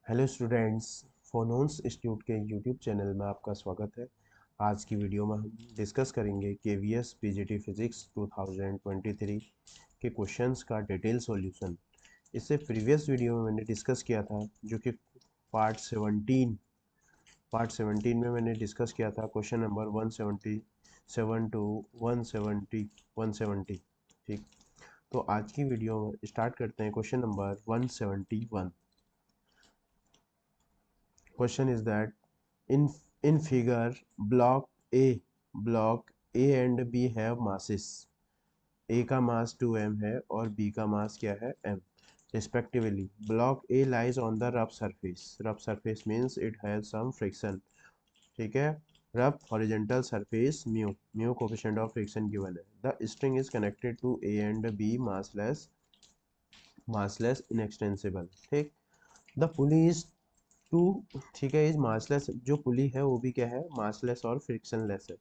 Hello students, फोनोन्स institute के YouTube channel में आपका स्वागत है। आज की वीडियो में हम डिस्कस करेंगे केवीएस पीजीटी फिजिक्स 2023 के क्वेश्चंस का डिटेल सॉल्यूशन। इससे प्रीवियस वीडियो में मैंने डिस्कस किया था, जो कि पार्ट 17 में मैंने डिस्कस किया था क्वेश्चन नंबर 177 टू 170 ठीक। तो आज की वीडियो में स्टार्ट करते हैं question number 171। Question is that in figure block A and B have masses. A का मास 2m है और B का मास क्या है m respectively. Block A lies on the rough surface. Rough surface means it has some friction. ठीक है, rough horizontal surface mu coefficient of friction given है. The string is connected to A and B massless inextensible. ठीक, the pulley is to, ठीक है, is massless. जो पुली है वो भी क्या है, मासलेस और फ्रिक्शनलेस है।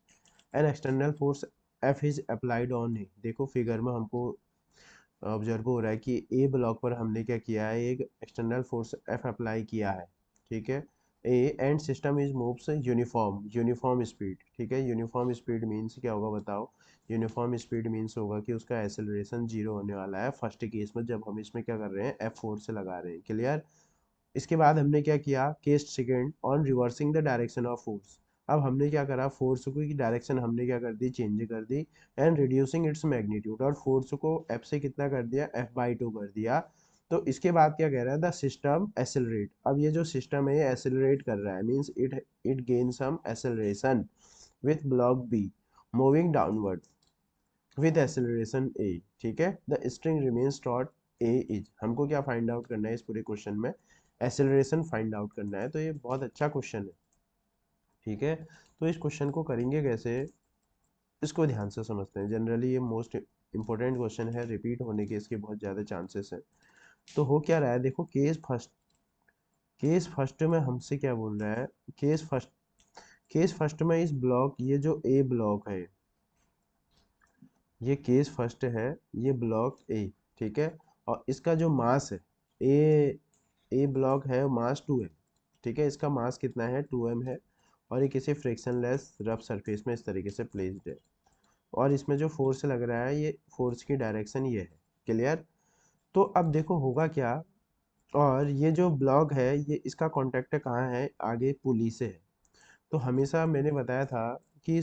An external force F is applied on A. देखो फिगर में हमको ऑब्जर्व हो रहा है कि ए ब्लॉक पर हमने क्या किया है, एक एक्सटर्नल फोर्स एफ अप्लाई किया है। ठीक है, A and system is moves uniform speed. ठीक है, यूनिफॉर्म स्पीड मीन्स क्या होगा बताओ। यूनिफॉर्म स्पीड मीन्स होगा कि उसका एक्सेलरेशन जीरो होने वाला है फर्स्ट केस में, जब हम इसमें क्या कर रहे हैं, एफ फोर्स से लगा रहे हैं। क्लियर। इसके बाद हमने क्या किया, case second on reversing the direction of force. अब हमने क्या करा, फोर्स को की डायरेक्शन हमने क्या कर दी, चेंज कर दी एंड रिड्यूसिंग इट्स मैग्नीट्यूड, और फोर्स को एफ से कितना कर दिया, f/2 कर दिया। तो इसके बाद क्या कह रहा है, द सिस्टम एसेलरेट। अब ये जो सिस्टम है ये एसेलरेट कर रहा है, means it gain some acceleration with block B moving downward with acceleration A. ठीक है, the string remains taut A is. हमको क्या फाइंड आउट करना है इस पूरे क्वेश्चन में, एक्सेलरेशन फाइंड आउट करना है। तो ये बहुत अच्छा क्वेश्चन है। ठीक है, तो इस क्वेश्चन को करेंगे कैसे, इसको ध्यान से समझते हैं। जनरली ये मोस्ट इंपॉर्टेंट क्वेश्चन है, रिपीट होने के इसके बहुत ज़्यादा चांसेस हैं। तो हो क्या रहा है, देखो केस फर्स्ट में हमसे क्या बोल रहा है, केस फर्स्ट में इस ब्लॉक, ये जो ए ब्लॉक है, ये केस फर्स्ट है, ये ब्लॉक ए। ठीक है, और इसका जो मास है, ए ब्लॉक है, मास 2m। ठीक है, इसका मास कितना है, 2m है, और ये किसी फ्रिक्शनलेस रफ सरफेस में इस तरीके से प्लेस्ड है। और इसमें जो फोर्स लग रहा है, ये फोर्स की डायरेक्शन ये है। क्लियर। तो अब देखो होगा क्या, और ये जो ब्लॉक है ये इसका कॉन्टेक्ट कहाँ है, आगे पुली से है। तो हमेशा मैंने बताया था कि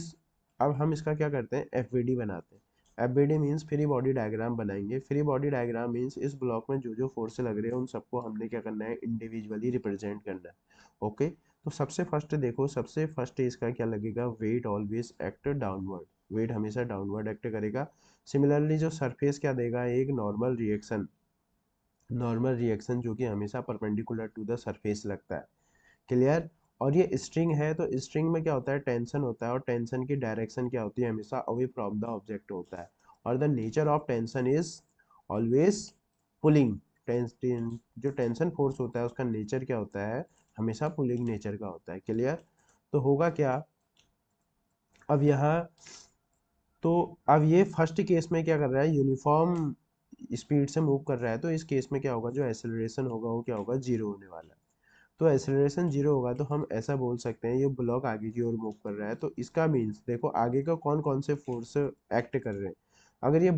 अब हम इसका क्या करते हैं, एफबीडी बनाते हैं। FBD means free body diagram बनाएंगे। फ्री बॉडी डायग्राम मीन्स इस ब्लॉक में जो जो फोर्स लग रहे हैं उन सबको हमने क्या करना है, इंडिविजुअली रिप्रेजेंट करना है। ओके, तो सबसे फर्स्ट देखो, सबसे फर्स्ट इसका क्या लगेगा, weight always act downward. Weight हमेशा डाउनवर्ड एक्ट करेगा। सिमिलरली जो सरफेस क्या देगा, एक नॉर्मल रिएक्शन जो कि हमेशा परपेंडिकुलर टू द सरफेस लगता है। क्लियर। और ये स्ट्रिंग है, तो स्ट्रिंग में क्या होता है, टेंशन होता है, और टेंशन की डायरेक्शन क्या होती है, हमेशा अवे फ्रॉम द ऑब्जेक्ट होता है। और the nature of tension is always pulling. जो टेंशन फोर्स होता है उसका नेचर क्या होता है, हमेशा पुलिंग नेचर का होता है। क्लियर। तो होगा क्या, अब यहाँ, तो अब ये फर्स्ट केस में क्या कर रहा है, यूनिफॉर्म स्पीड से मूव कर रहा है। तो इस केस में क्या होगा, जो एक्सेलरेशन होगा वो क्या होगा, जीरो होने वाला है। तो एक्सेलरेशन जीरो होगा, तो हम ऐसा बोल सकते हैं ये ब्लॉक आगे की ओर मूव कर रहा है। तो इसका मीन्स देखो आगे का कौन कौन से फोर्स एक्ट कर रहे हैं। अगर ये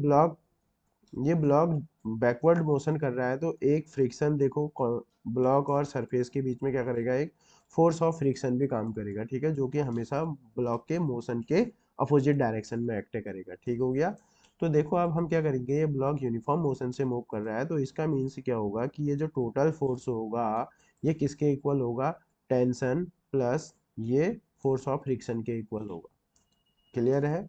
ब्लॉक बैकवर्ड मोशन कर रहा है, तो एक फ्रिक्शन देखो, ब्लॉक और सरफेस के बीच में क्या करेगा, एक फोर्स ऑफ फ्रिक्शन भी काम करेगा। ठीक है, जो कि हमेशा ब्लॉक के मोशन के अपोजिट डायरेक्शन में एक्ट करेगा। ठीक हो गया। तो देखो अब हम क्या करेंगे, ये ब्लॉक यूनिफॉर्म मोशन से मूव कर रहा है, तो इसका मीन्स क्या होगा कि ये जो टोटल फोर्स होगा ये किसके इक्वल होगा, टेंशन प्लस ये फोर्स ऑफ फ्रिक्शन के इक्वल होगा। क्लियर है।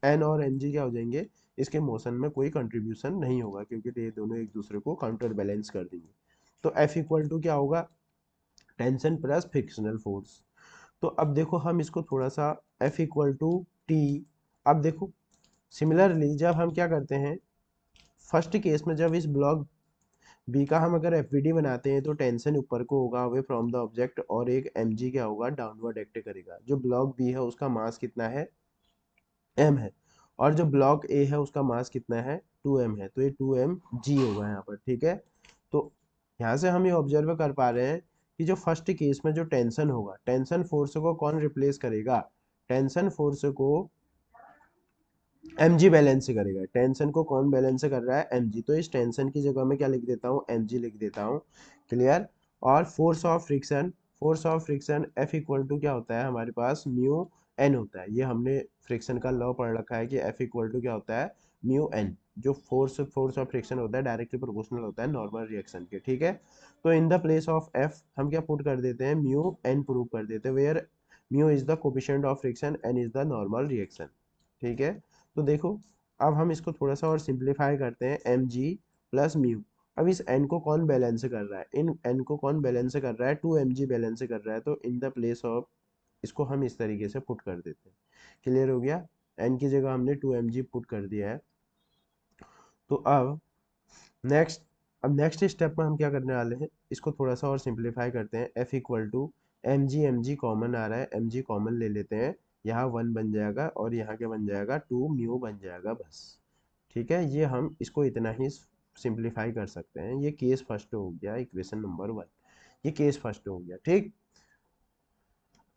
एन और एन जी क्या हो जाएंगे, इसके मोशन में कोई कंट्रीब्यूशन नहीं होगा, क्योंकि ये दोनों एक दूसरे को काउंटर बैलेंस कर देंगे। तो एफ इक्वल टू क्या होगा, टेंशन प्लस फ्रिक्शनल फोर्स। तो अब देखो हम इसको थोड़ा सा, एफ इक्वल टू टी। अब देखो सिमिलरली जब हम क्या करते हैं, फर्स्ट केस में जब इस ब्लॉक बी का हम अगर एफ बनाते हैं, तो टेंशन ऊपर को होगा अवे फ्रॉम द ऑब्जेक्ट, और एक एम जी क्या होगा, डाउनवर्ड एक्ट करेगा। जो ब्लॉक बी है उसका मास कितना है, एम है, और जो ब्लॉक ए है उसका मास कितना है, 2m है। तो ये 2m g होगा यहाँ पर। ठीक है, तो यहाँ से हम ये ऑब्जर्व कर पा रहे हैं कि जो फर्स्ट केस में जो टेंशन होगा, टेंशन फोर्स को कौन रिप्लेस करेगा, टेंशन फोर्स को mg बैलेंस से करेगा। टेंशन को कौन बैलेंस से कर रहा है, mg। तो इस टेंशन की जगह में क्या लिख देता हूँ, mg लिख देता हूँ। क्लियर। और force of friction, force of friction F equal to क्या होता है हमारे पास, म्यू n होता है। ये हमने फ्रिक्शन का लॉ पढ़ रखा है कि F इक्वल टू क्या होता है, म्यू n। जो फोर्स फोर्स ऑफ फ्रिक्शन होता है डायरेक्टली प्रोपोर्शनल होता है नॉर्मल रिएक्शन के। ठीक है। तो in the place of F हम क्या पुट कर देते हैं, म्यू n प्रूव कर देते हैं, where mu is the coefficient of friction, n is the normal reaction. ठीक है। तो देखो, अब हम इसको थोड़ा सा और सिंप्लीफाई करते हैं, एम जी प्लस म्यू। अब इस एन को कौन बैलेंस कर रहा है, इन एन को कौन बैलेंस कर रहा है, टू एम जी बैलेंस कर रहा है। तो इन द प्लेस ऑफ, इसको हम इस तरीके से पुट कर देते हैं। क्लियर हो गया। एन की जगह हमने टू एम जी पुट कर दिया है। तो नेक्स्ट अब नेक्स्ट स्टेप में हम क्या करने वाले हैं, इसको थोड़ा सा और सिंप्लीफाई करते हैं। F equal to m g common आ रहा है, एम जी कॉमन ले लेते हैं। यहाँ वन बन जाएगा और यहाँ क्या बन जाएगा, टू म्यू बन जाएगा बस। ठीक है। ये हम इसको इतना ही सिंप्लीफाई कर सकते हैं। ये केस फर्स्ट हो गया, इक्वेशन नंबर वन। ये केस फर्स्ट हो गया। ठीक।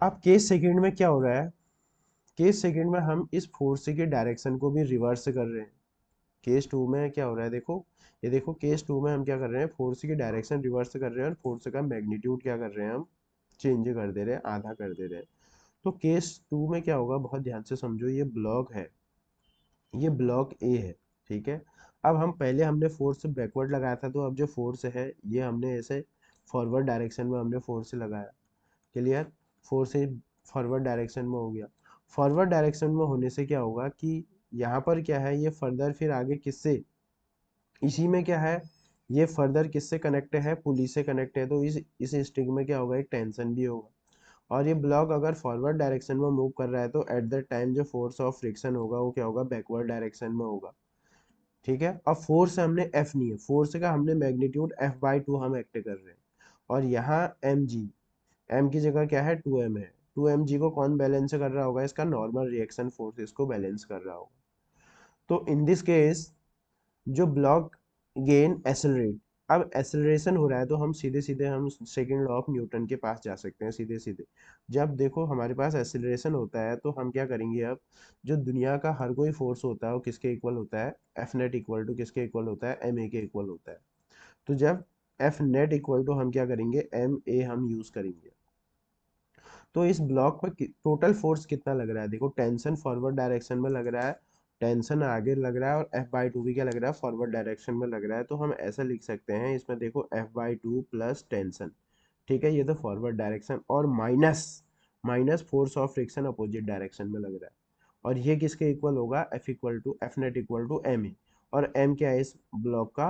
अब केस सेकंड में क्या हो रहा है, केस सेकंड में हम इस फोर्स की डायरेक्शन को भी रिवर्स कर रहे हैं। केस टू में क्या हो रहा है, देखो ये देखो, केस टू में हम क्या कर रहे हैं, फोर्स की डायरेक्शन रिवर्स कर रहे हैं और फोर्स का मैग्नीट्यूड क्या कर रहे हैं, हम चेंज कर दे रहे हैं, आधा कर दे रहे हैं। तो केस टू में क्या होगा, बहुत ध्यान से समझो, ये ब्लॉक है, ये ब्लॉक ए है। ठीक है। अब हम पहले हमने फोर्स बैकवर्ड लगाया था, तो अब जो फोर्स है ये हमने ऐसे फॉरवर्ड डायरेक्शन में हमने फोर्स लगाया। क्लियर। फोर्स फॉरवर्ड डायरेक्शन में हो गया। फॉरवर्ड डायरेक्शन में होने से क्या होगा कि यहाँ पर क्या है, ये फर्दर फिर आगे किससे, इसी में क्या है, ये फर्दर किससे कनेक्ट है, पुली से कनेक्ट है। तो इस स्टिंग में क्या होगा, एक टेंशन भी होगा। और ये ब्लॉक अगर फॉरवर्ड डायरेक्शन में मूव कर रहा है तो एट द टाइम जो फोर्स ऑफ फ्रिक्शन होगा वो क्या होगा, बैकवर्ड डायरेक्शन में होगा। ठीक है। अब फोर्स हमने एफ नहीं है, फोर्स का हमने मैग्नीट्यूड एफ बाई टू हम एक्ट कर रहे हैं। और यहाँ एम जी, एम की जगह क्या है, टू एम है। टू एम जी को कौन बैलेंस कर रहा होगा, इसका नॉर्मल रिएक्शन फोर्स इसको बैलेंस कर रहा होगा। तो इन दिस केस जो ब्लॉक गेन एसेलरेट, अब एसेलरेशन हो रहा है तो हम सीधे सीधे हम सेकेंड लॉ ऑफ न्यूटन के पास जा सकते हैं सीधे सीधे। जब देखो हमारे पास एसेलरेशन होता है तो हम क्या करेंगे, अब जो दुनिया का हर कोई फोर्स होता है वो किसके इक्वल होता है, एफ नेट इक्वल टू किसके इक्वल होता है, एम ए के इक्वल होता है। तो जब एफ नेट इक्वल टू हम क्या करेंगे, एम ए हम यूज करेंगे। तो इस ब्लॉक पर टोटल फोर्स कितना लग रहा है, देखो टेंशन फॉरवर्ड डायरेक्शन में लग रहा है, टेंशन आगे लग रहा है, और एफ बाई टू भी क्या लग रहा है, फॉरवर्ड डायरेक्शन में लग रहा है। तो हम ऐसा लिख सकते हैं इसमें, देखो F by two plus tension. ठीक है। ये तो फॉरवर्ड डायरेक्शन, और minus minus force of friction opposite direction में लग रहा है। और ये किसके इक्वल होगा, F equal to F net equal to m a. और एम क्या है इस ब्लॉक का,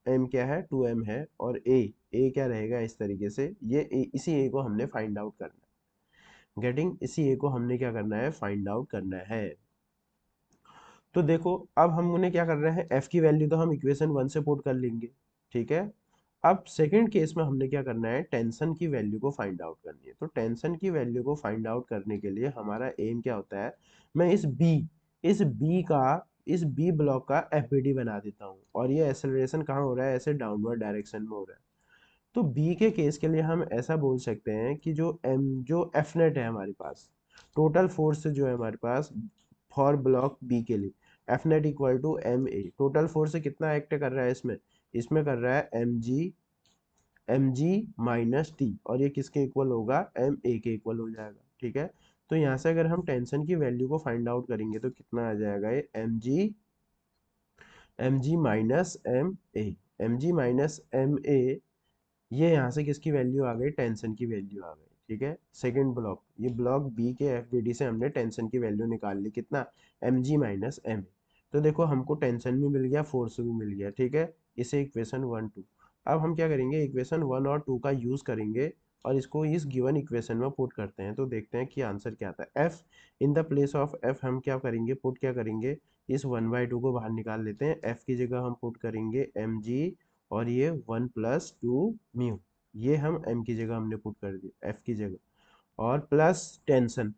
एम क्या है, टू एम है। और ए क्या रहेगा इस तरीके से, ये इसी ए को हमने फाइंड आउट करना है। गेटिंग, इसी ए को हमने क्या करना है, फाइंड आउट करना है। तो देखो अब हम उन्हें क्या कर रहे हैं, एफ की वैल्यू तो हम इक्वेशन वन से पुट कर लेंगे। ठीक है। अब सेकंड केस में हमने क्या करना है, टेंशन की वैल्यू को फाइंड आउट करनी है। तो टेंशन की वैल्यू को फाइंड आउट करने के लिए हमारा एम क्या होता है, मैं इस बी ब्लॉक का एफ बी डी बना देता हूँ। और ये एक्सेलरेशन कहाँ हो रहा है, ऐसे डाउनवर्ड डायरेक्शन में हो रहा है। तो बी के केस के लिए हम ऐसा बोल सकते हैं कि जो एफ नेट है हमारे पास, टोटल फोर्स जो है हमारे पास फॉर ब्लॉक बी के लिए, F net equal to m a. Total force कितना एक्ट कर रहा है इसमें, इसमें कर रहा है एम जी माइनस टी। और ये किसके इक्वल होगा, एम ए के इक्वल हो जाएगा। ठीक है। तो यहाँ से अगर हम टेंशन की वैल्यू को फाइंड आउट करेंगे तो कितना आ जाएगा, ये m g minus m a, m g minus m a. ये यहाँ से किसकी वैल्यू आ गई, टेंशन की वैल्यू आ गई। ठीक है। सेकंड ब्लॉक, ये ब्लॉक बी के एफ बी डी से हमने टेंशन की वैल्यू निकाल ली, कितना, एम जी माइनस एम। तो देखो हमको टेंशन भी मिल गया, फोर्स भी मिल गया। ठीक है। इसे इक्वेशन वन टू। अब हम क्या करेंगे, इक्वेशन वन और टू का यूज करेंगे और इसको इस गिवन इक्वेशन में पुट करते हैं। तो देखते हैं कि आंसर क्या आता है। F in the place of F हम क्या करेंगे, पुट क्या करेंगे, इस वन बाई टू को बाहर निकाल लेते हैं। एफ की जगह हम पुट करेंगे एम जी, और ये वन प्लस टू म्यू, ये हम m की जगह हमने पुट कर दिया f की जगह, और प्लस टेंशन।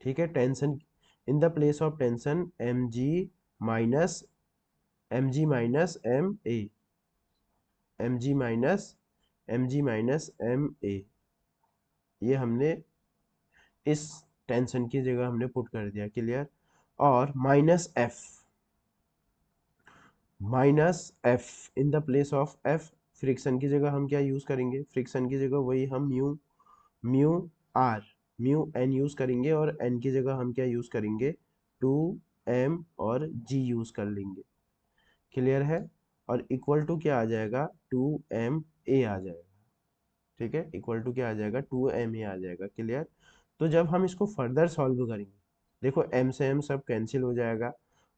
ठीक है। Tension in the place of tension minus m g minus m a. M g minus m a, ये हमने इस टेंशन की जगह हमने पुट कर दिया। क्लियर। और minus F in the place of F, friction की जगह हम क्या यूज करेंगे, फ्रिक्शन की जगह वही हम mu mu or mu n use करेंगे, और एन की जगह हम क्या यूज करेंगे, 2m और g यूज कर लेंगे। क्लियर है। और इक्वल टू क्या आ जाएगा, 2ma आ जाएगा। ठीक है, इक्वल टू क्या आ जाएगा, 2ma आ जाएगा। क्लियर। तो जब हम इसको फर्दर सॉल्व करेंगे, देखो m से m सब कैंसिल हो जाएगा,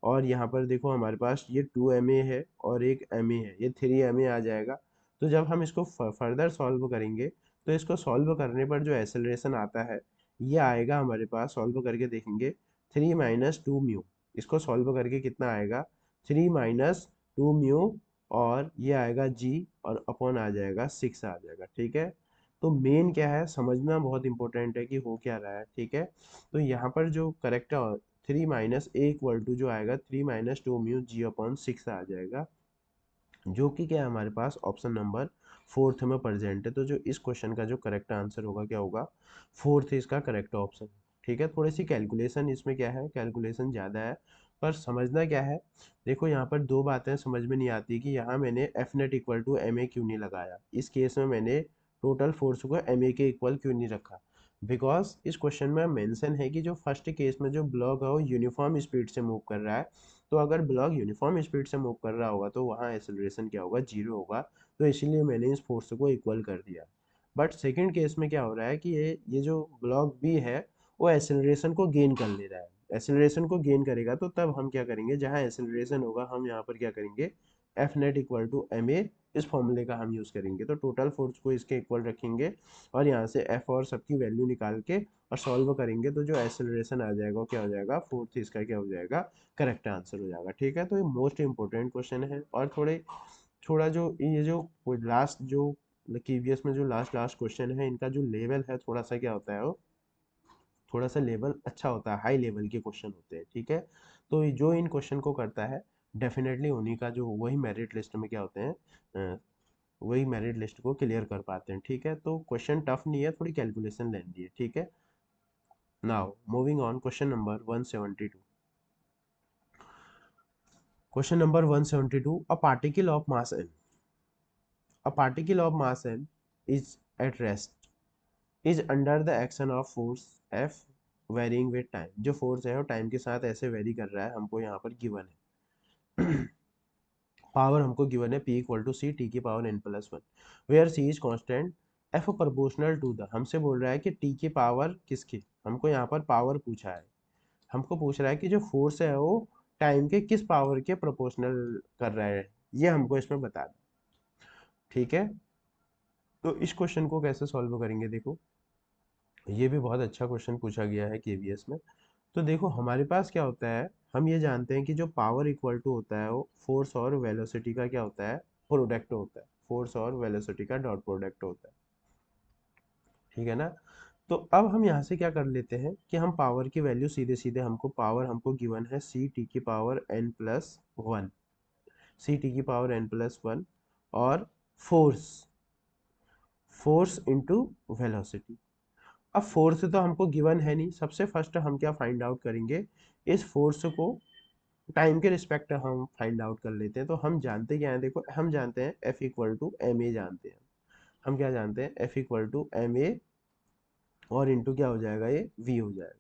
और यहाँ पर देखो हमारे पास ये 2ma है और एक ma है, ये 3ma आ जाएगा। तो जब हम इसको फर्दर सॉल्व करेंगे, तो इसको सॉल्व करने पर जो एक्सेलरेशन आता है, ये आएगा हमारे पास, सॉल्व करके देखेंगे 3 - 2 म्यू। इसको सॉल्व करके कितना आएगा, 3 - 2 म्यू, और ये आएगा g, और अपॉन आ जाएगा 6 आ जाएगा। ठीक है। तो मेन क्या है, समझना बहुत इंपॉर्टेंट है कि हो क्या रहा है। ठीक है। तो यहाँ पर जो करेक्ट 3 - a इक्वल टू जो आएगा 3 - 2 म्यू g/6 आ जाएगा, जो कि क्या है हमारे पास ऑप्शन नंबर 4th में प्रेजेंट है। तो जो इस क्वेश्चन का जो करेक्ट आंसर होगा क्या होगा, 4th इसका करेक्ट ऑप्शन। ठीक है। थोड़ी सी कैलकुलेशन इसमें क्या है, कैलकुलेशन ज़्यादा है, पर समझना क्या है, देखो यहाँ पर दो बातें समझ में नहीं आती कि यहाँ मैंने F net equal to m a क्यों नहीं लगाया, इस केस में मैंने टोटल फोर्स को एम ए के इक्वल क्यों नहीं रखा। बिकॉज इस क्वेश्चन में मेंशन है कि जो फर्स्ट केस में जो ब्लॉक है वो यूनिफॉर्म स्पीड से मूव कर रहा है, तो अगर ब्लॉक यूनिफॉर्म स्पीड से मूव कर रहा होगा तो वहाँ एक्सेलरेशन क्या होगा, जीरो होगा। तो इसीलिए मैंने इस फोर्स को इक्वल कर दिया। बट सेकंड केस में क्या हो रहा है कि ये जो ब्लॉक बी है वो एक्सेलरेशन को गेन कर ले रहा है। एक्सेलरेशन को गेन करेगा तो तब हम क्या करेंगे, जहाँ एक्सेलरेशन होगा हम यहाँ पर क्या करेंगे, F net equal to m a, इस फॉर्मूले का हम यूज़ करेंगे। तो टोटल फोर्स को इसके इक्वल रखेंगे, और यहाँ से एफ और सबकी वैल्यू निकाल के और सॉल्व करेंगे, तो जो एक्सेलरेशन आ जाएगा वो क्या हो जाएगा, फोर्थ इसका क्या हो जाएगा, करेक्ट आंसर हो जाएगा। ठीक है। तो ये मोस्ट इंपॉर्टेंट क्वेश्चन है, और थोड़ा जो ये जो लास्ट जो केवीएस में जो लास्ट लास्ट क्वेश्चन है, इनका जो लेवल है थोड़ा सा क्या होता है, वो थोड़ा सा लेवल अच्छा होता है, हाई लेवल के क्वेश्चन होते हैं। ठीक है। तो जो इन क्वेश्चन को करता है, डेफिनेटली उन्हीं का जो वही मेरिट लिस्ट में क्या होते हैं, वही मेरिट लिस्ट को क्लियर कर पाते हैं। ठीक है। तो क्वेश्चन टफ नहीं है, थोड़ी कैलकुलेशन लेनी है। ठीक है। Now moving on, question number 172। Question number 172, a particle of mass m, a particle of mass m is at rest, is under the action of force F varying with time। जो force है वो time के साथ ऐसे very कर रहा है, हमको यहाँ पर गिवन है। पावर हमको गिवन है P equal to C T की power n+1, where C is constant, F proportional to the, हमसे बोल रहा है कि T की पावर किसकी, हमको यहाँ पर पावर पूछा है, हमको पूछ रहा है कि जो फोर्स है वो टाइम के किस पावर के प्रोपोर्शनल कर रहा है, ये हमको इसमें बता दो। ठीक है। तो इस क्वेश्चन को कैसे सॉल्व करेंगे, देखो ये भी बहुत अच्छा क्वेश्चन पूछा गया है केवीएस में। तो देखो हमारे पास क्या होता है, हम ये जानते हैं कि जो पावर इक्वल टू होता है वो फोर्स और वेलोसिटी का क्या होता है, प्रोडक्ट होता है, फोर्स और वेलोसिटी का डॉट प्रोडक्ट होता है। ठीक है ना। तो अब हम यहाँ से क्या कर लेते हैं कि हम पावर की वैल्यू सीधे सीधे, हमको पावर हमको गिवन है सी टी की पावर n+1, सी टी की पावर n+1, और फोर्स फोर्स इंटू वेलोसिटी। अब फोर्स तो हमको गिवन है नहीं, सबसे फर्स्ट हम क्या फाइंड आउट करेंगे, इस फोर्स को टाइम के रिस्पेक्ट हम फाइंड आउट कर लेते हैं। तो हम जानते क्या है, देखो हम जानते हैं F equal to m a जानते हैं, हम क्या जानते हैं F equal to m a, और इंटू क्या हो जाएगा, ये V हो जाएगा।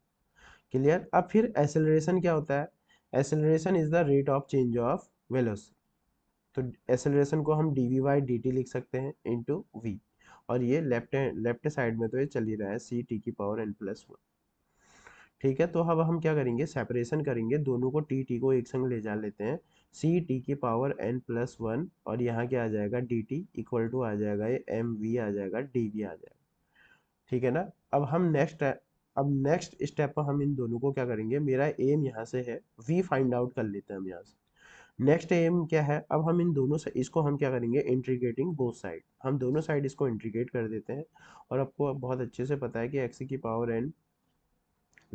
क्लियर। अब फिर एक्सेलरेशन क्या होता है, acceleration is the rate of change of velocity, तो एक्सेलरेशन को हम dv/dt लिख सकते हैं इंटू v, और ये लेफ्ट साइड में तो ये चल ही रहा है सी टी की पावर n+1। ठीक है। तो अब हम क्या करेंगे, सेपरेशन करेंगे, दोनों को टी को एक संग ले जा लेते हैं, सी टी की पावर n+1, और यहाँ क्या आ जाएगा डी टी इक्वल टू आ जाएगा ये एम वी आ जाएगा, डी वी आ जाएगा। ठीक है ना। अब नेक्स्ट स्टेप पर हम इन दोनों को क्या करेंगे, मेरा एम यहाँ से है v फाइंड आउट कर लेते हैं हम यहाँ से। नेक्स्ट एम क्या है, अब हम इन दोनों से इसको हम क्या करेंगे, इंटीग्रेटिंग बोथ साइड, हम दोनों साइड इसको इंटीग्रेट कर देते हैं। और आपको अब बहुत अच्छे से पता है कि एक्स की पावर n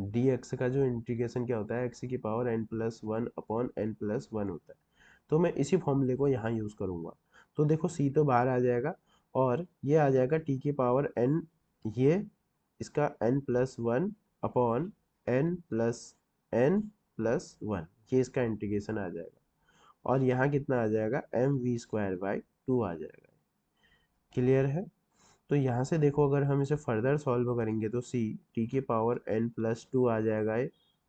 डी एक्स का जो इंटीग्रेशन क्या होता है, एक्स की पावर n+1 अपॉन n+1 होता है। तो मैं इसी फॉर्मूले को यहाँ यूज़ करूँगा। तो देखो c तो बाहर आ जाएगा और ये आ जाएगा t की पावर n, ये इसका n+1 अपॉन n+n+1, ये इसका इंटीग्रेशन आ जाएगा और यहाँ कितना आ जाएगा mv²/2 आ जाएगा। क्लियर है? तो यहाँ से देखो अगर हम इसे फर्दर सॉल्व करेंगे तो c t की पावर n+2 आ जाएगा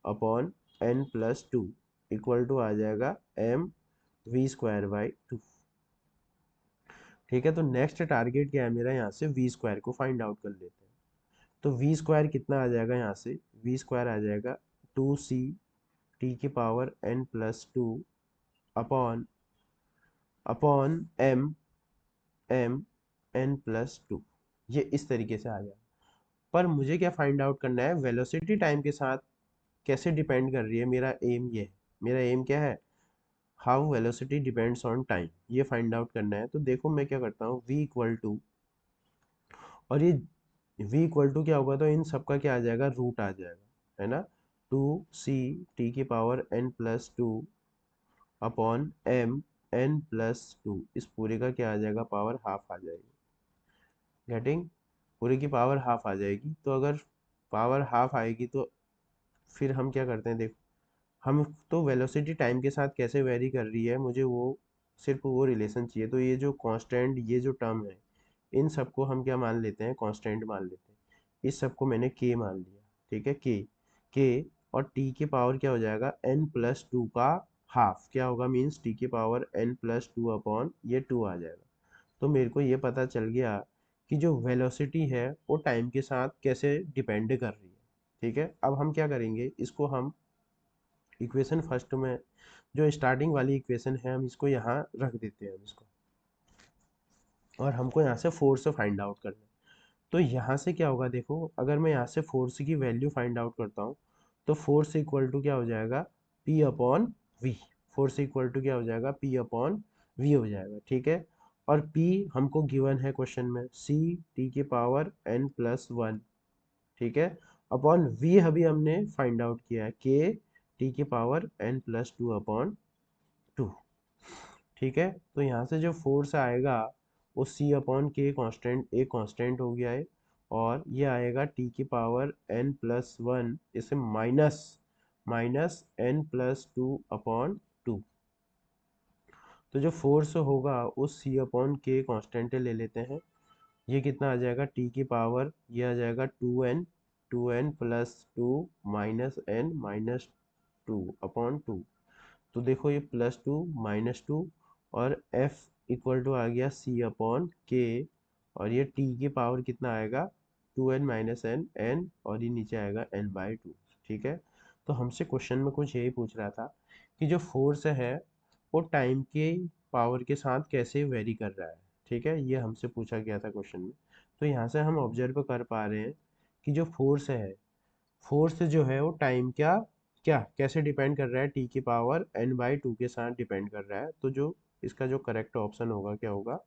अपॉन n+2 इक्वल टू आ जाएगा mv²/2। ठीक है, तो नेक्स्ट टारगेट क्या है मेरा, यहाँ से v² को फाइंड आउट कर लेते हैं। तो v² कितना आ जाएगा, यहाँ से v² आ जाएगा 2c t की power n+2 upon upon m n+2, ये इस तरीके से आ जाएगा। पर मुझे क्या फाइंड आउट करना है, वेलोसिटी टाइम के साथ कैसे डिपेंड कर रही है, मेरा एम ये है। मेरा एम क्या है, how velocity depends on time, ये फाइंड आउट करना है। तो देखो मैं क्या करता हूँ, v इक्वल टू, और ये v इक्वल टू क्या होगा, तो इन सब का क्या आ जाएगा, रूट आ जाएगा, है ना। 2c t की पावर n+2 अपॉन n+2, इस पूरे का क्या आ जाएगा, पावर हाफ आ जाएगी। गेटिंग, पूरे की पावर हाफ आ जाएगी। तो अगर पावर हाफ आएगी तो फिर हम क्या करते हैं, देखो हम तो वेलोसिटी टाइम के साथ कैसे वेरी कर रही है, मुझे वो सिर्फ वो रिलेशन चाहिए। तो ये जो कांस्टेंट, ये जो टर्म है, इन सबको हम क्या मान लेते हैं, कांस्टेंट मान लेते हैं। इस सबको मैंने k मान लिया, ठीक है, k और t की पावर क्या हो जाएगा, n+2 का हाफ क्या होगा, मीन्स t की पावर n+2 अपॉन ये 2 आ जाएगा। तो मेरे को ये पता चल गया कि जो वेलोसिटी है वो टाइम के साथ कैसे डिपेंड कर रही है। ठीक है, अब हम क्या करेंगे, इसको हम इक्वेशन फर्स्ट में जो स्टार्टिंग वाली इक्वेशन है, हम इसको यहाँ रख देते हैं इसको, और हमको यहाँ से फोर्स से फाइंड आउट करना है। तो यहाँ से क्या होगा, देखो अगर मैं यहाँ से फोर्स की वैल्यू फाइंड आउट करता हूँ तो फोर्स इक्वल टू क्या हो जाएगा, P upon v. Force equal to क्या हो जाएगा, P अपॉन वी हो जाएगा। ठीक है, और P हमको गिवन है क्वेश्चन में, c t की पावर n+1, ठीक है, अपॉन v अभी हमने फाइंड आउट किया है, k t की पावर n+2 अपॉन 2। ठीक है, तो यहाँ से जो फोर्स आएगा वो c अपॉन के कॉन्स्टेंट, एक कॉन्स्टेंट हो गया है, और ये आएगा t की पावर n+1, इसे माइनस माइनस n+2 अपॉन 2। तो जो फोर्स होगा उस c अपॉन के कॉन्स्टेंट ले लेते हैं, ये कितना आ जाएगा, t की पावर ये आ जाएगा 2n+2 -n-2 अपॉन 2। तो देखो ये +2 -2, और f इक्वल टू आ गया c अपॉन के, और ये t की पावर कितना आएगा, 2n -n n, और ये नीचे आएगा n/2। ठीक है, तो हमसे क्वेश्चन में कुछ यही पूछ रहा था कि जो फोर्स है वो टाइम के पावर के साथ कैसे वेरी कर रहा है। ठीक है, ये हमसे पूछा गया था क्वेश्चन में। तो यहाँ से हम ऑब्जर्व कर पा रहे हैं कि जो फोर्स है, फोर्स जो है वो टाइम क्या क्या कैसे डिपेंड कर रहा है, टी की पावर n/2 के साथ डिपेंड कर रहा है। तो जो इसका जो करेक्ट ऑप्शन होगा क्या होगा,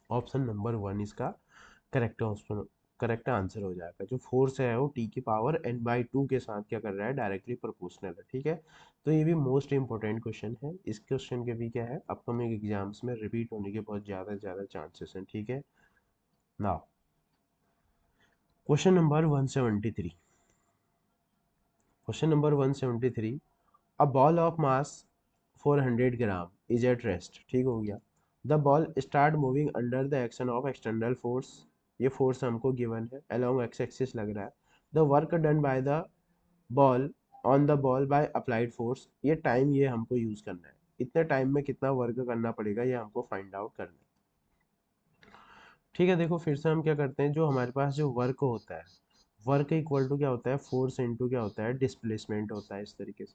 ऑप्शन नंबर 1 इसका करेक्ट ऑप्शन, करेक्ट आंसर हो जाएगा। जो फोर्स है वो टी की पावर n/2 के साथ क्या कर रहा है, डायरेक्टली प्रोपोर्शनल है। ठीक है, तो ये भी मोस्ट इंपॉर्टेंट क्वेश्चन है। इस क्वेश्चन के भी क्या है, अपकमिंग एग्जाम्स में रिपीट होने के बहुत ज़्यादा चांसेस हैं। ठीक है, now question number 173। Question number 173, a ball of mass 400 gram is at rest. ठीक हो गया, the ball start moving under the action of external force, ये फोर्स हमको गिवन है, अलोंग एक्स एक्सिस लग रहा है। The work done by the ball on the ball by applied force, ये टाइम ये हमको यूज करना है, इतने टाइम में कितना वर्क करना पड़ेगा ये हमको फाइंड आउट करना है। ठीक है, देखो फिर से हम क्या करते हैं, जो हमारे पास जो वर्क होता है, वर्क इक्वल टू क्या होता है, फोर्स इनटू क्या होता है, डिस्प्लेसमेंट होता है, इस तरीके से।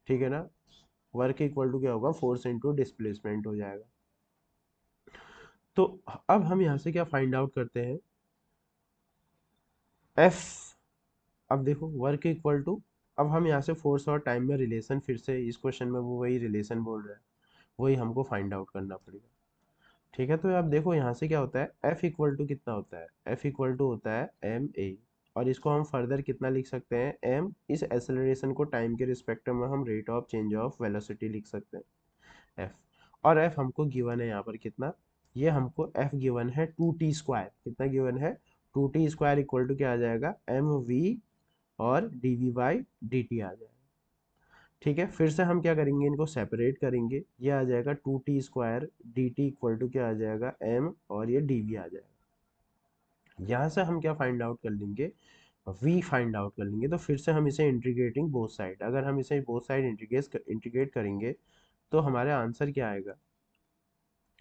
ठीक है ना, वर्क इक्वल टू क्या होगा, फोर्स इनटू डिस्प्लेसमेंट हो जाएगा। तो अब हम यहाँ से क्या फाइंड आउट करते हैं, एफ। अब देखो वर्क इक्वल टू, अब हम यहाँ से फोर्स और टाइम में रिलेशन, फिर से इस क्वेश्चन में वो वही रिलेशन बोल रहा है, वही हमको फाइंड आउट करना पड़ेगा। ठीक है, तो आप देखो यहाँ से क्या होता है, एफ इक्वल टू कितना होता है, एफ इक्वल टू होता है एम ए, और इसको हम फर्दर कितना लिख सकते हैं, एम, इस एक्सेलरेशन को टाइम के रिस्पेक्ट में हम rate of change of velocity लिख सकते हैं। एफ, और एफ हमको गिवन है यहाँ पर कितना, ये हमको एफ गिवन है 2t², कितना गिवन है 2t² इक्वल टू क्या आ जाएगा mv और dv/dt आ जाएगा। ठीक है, फिर से हम क्या करेंगे, इनको सेपरेट करेंगे, ये आ जाएगा 2t² dt इक्वल टू क्या आ जाएगा m और ये dv आ जाएगा। यहाँ से हम क्या फाइंड आउट कर लेंगे, v फाइंड आउट कर लेंगे। तो फिर से हम इसे इंटीग्रेटिंग बोथ साइड, अगर हम इसे बोथ साइड इंटीग्रेट करेंगे तो हमारे आंसर क्या आएगा,